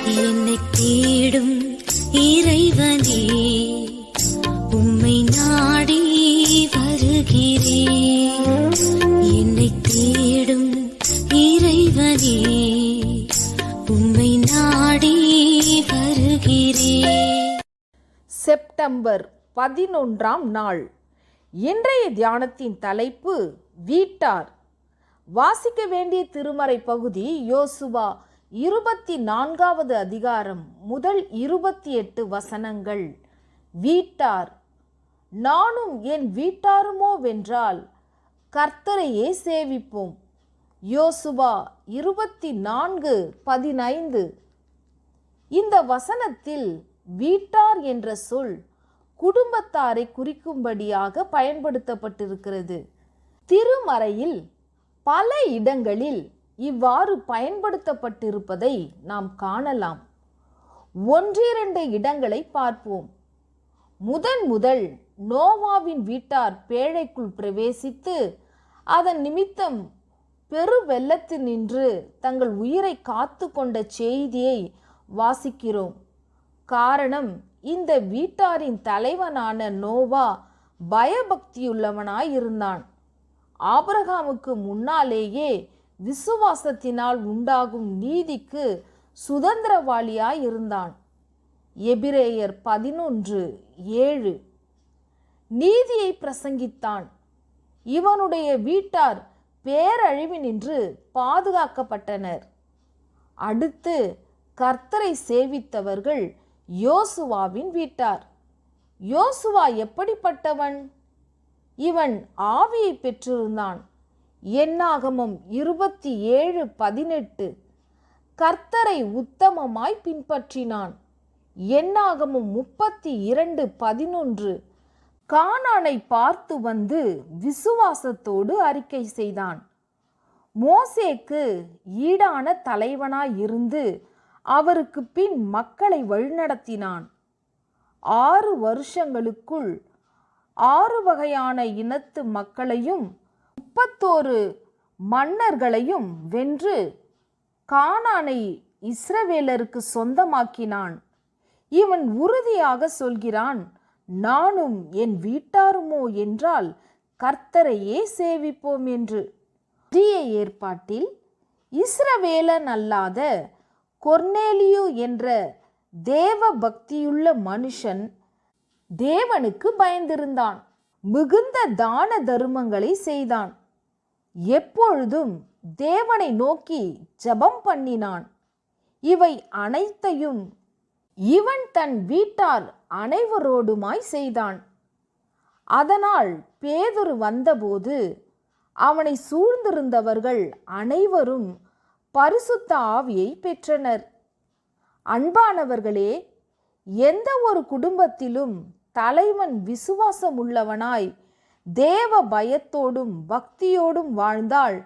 என்னை தேடும் இறைவனே, உம்மை நாடி வருகிறேன். என்னை தேடும் இறைவனே, உம்மை நாடி வருகிறேன். செப்டம்பர் 11ஆம் நாள். இன்றைய தியானத்தின் தலைப்பு வீட்டார். வாசிக்க வேண்டிய திருமறை பகுதி யோசுவா 24வது அதிகாரம் முதல் 28 வசனங்கள். வீட்டார். நானும் என் வீட்டாருமோ வென்றால் கர்த்தரையே சேவிப்போம். யோசுவா 24:15. இந்த வசனத்தில் வீட்டார் என்ற சொல் குடும்பத்தாரை குறிக்கும்படியாக பயன்படுத்தப்பட்டிருக்கிறது. திருமறையில் பல இடங்களில் இவ்வாறு பயன்படுத்தப்பட்டிருப்பதை நாம் காணலாம். ஒன்றிரண்டு இடங்களை பார்ப்போம். முதல் நோவாவின் வீட்டார் பேழைக்குள் பிரவேசித்து அதன் நிமித்தம் பெரு வெள்ளத்தினின்று தங்கள் உயிரை காத்து கொண்ட செய்தியை வாசிக்கிறோம். காரணம், இந்த வீட்டாரின் தலைவனான நோவா பயபக்தியுள்ளவனாயிருந்தான். ஆபிரகாமுக்கு முன்னாலேயே விசுவாசத்தினால் உண்டாகும் நீதிக்கு சுதந்திரவாளியாயிருந்தான். எபிரேயர் 11:7. நீதியை பிரசங்கித்தான். இவனுடைய வீட்டார் பேரழிவினின்று பாதுகாக்கப்பட்டனர். அடுத்து கர்த்தரை சேவித்தவர்கள் யோசுவாவின் வீட்டார். யோசுவா எப்படிப்பட்டவன்? இவன் ஆவியை பெற்றிருந்தான். என்னாகமம் 27:18. கர்த்தரை உத்தமமாய் பின்பற்றினான். என்னாகமம் 32:11. கானானை பார்த்து வந்து விசுவாசத்தோடு அறிக்கை செய்தான். மோசேக்கு ஈடான தலைவனாய் இருந்து அவருக்கு பின் மக்களை வழிநடத்தினான். 6 வருஷங்களுக்குள் 6 வகையான இனத்து மக்களையும் 31 மன்னர்களையும் வென்று கானானை இஸ்ரவேலருக்கு சொந்தமாக்கினான். இவன் உறுதியாக சொல்கிறான், நானும் என் வீட்டாருமோ என்றால் கர்த்தரையே சேவிப்போம் என்று. புதிய ஏற்பாட்டில் இஸ்ரவேலன் அல்லாத கொர்நேலியு என்ற தேவ பக்தியுள்ள மனுஷன் தேவனுக்கு பயந்திருந்தான். மிகுந்த தான தருமங்களை செய்தான். எப்பொழுதும் தேவனை நோக்கி ஜெபம் பண்ணினான். இவை அனைத்தையும் இவன் தன் வீட்டார் அனைவரோடுமாய் செய்தான். அதனால் பேதுரு வந்தபோது அவனை சூழ்ந்திருந்தவர்கள் அனைவரும் பரிசுத்த ஆவியை பெற்றனர். அன்பானவர்களே, எந்த ஒரு குடும்பத்திலும் தலைவன் விசுவாசம் உள்ளவனாய் தேவ பயத்தோடும் பக்தியோடும் வாழ்ந்தால்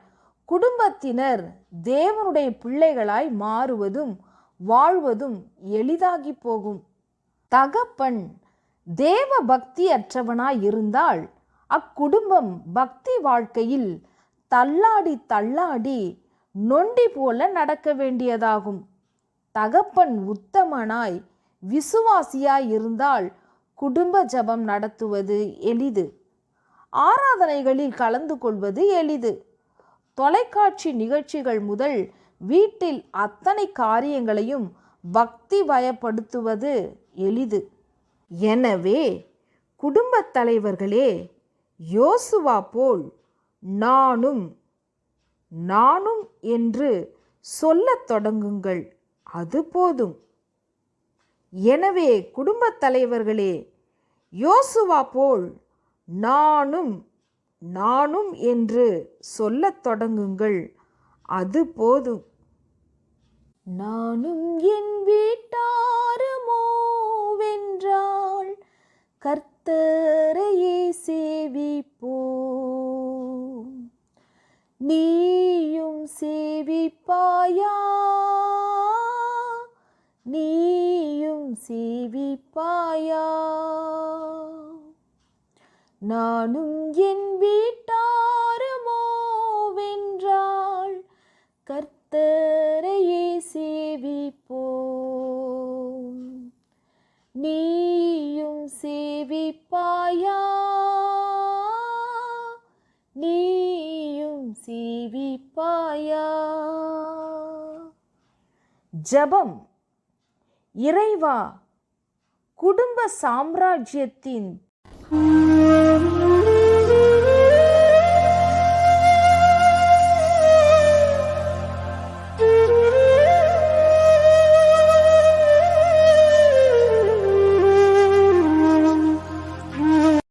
குடும்பத்தினர் தேவனுடைய பிள்ளைகளாய் மாறுவதும் வாழ்வதும் எளிதாகி போகும். தகப்பன் தேவ பக்தி அற்றவனாய் இருந்தால் அக்குடும்பம் பக்தி வாழ்க்கையில் தள்ளாடி தள்ளாடி நொண்டி போல நடக்க வேண்டியதாகும். தகப்பன் உத்தமனாய் விசுவாசியாய் இருந்தால் குடும்ப ஜெபம் நடத்துவது எளிது. ஆராதனைகளில் கலந்து கொள்வது எளிது. தொலைக்காட்சி நிகழ்ச்சிகள் முதல் வீட்டில் அத்தனை காரியங்களையும் பக்தி பயப்படுத்துவது எளிது. எனவே குடும்பத் தலைவர்களே, யோசுவா போல் நானும் நானும் என்று சொல்லத் தொடங்குங்கள். அது போதும். எனவே குடும்பத் தலைவர்களே, யோசுவா போல் நானும் நானும் என்று சொல்லத் தொடங்குங்கள். அது போதும். நானும் என் வீட்டாருமோ வென்றால் கர்த்தரையே சேவிப்போம். நீயும் சேவிப்பாயா? நீயும் சேவிப்பாயா? நானும் என் வீட்டாருமோ வென்றால் கர்த்தரையே சேவிப்போம். நீயும் சேவிப்பாயா, நீயும் சேவிப்பாயா. ஜெபம். இறைவா, குடும்ப சாம்ராஜ்யத்தின்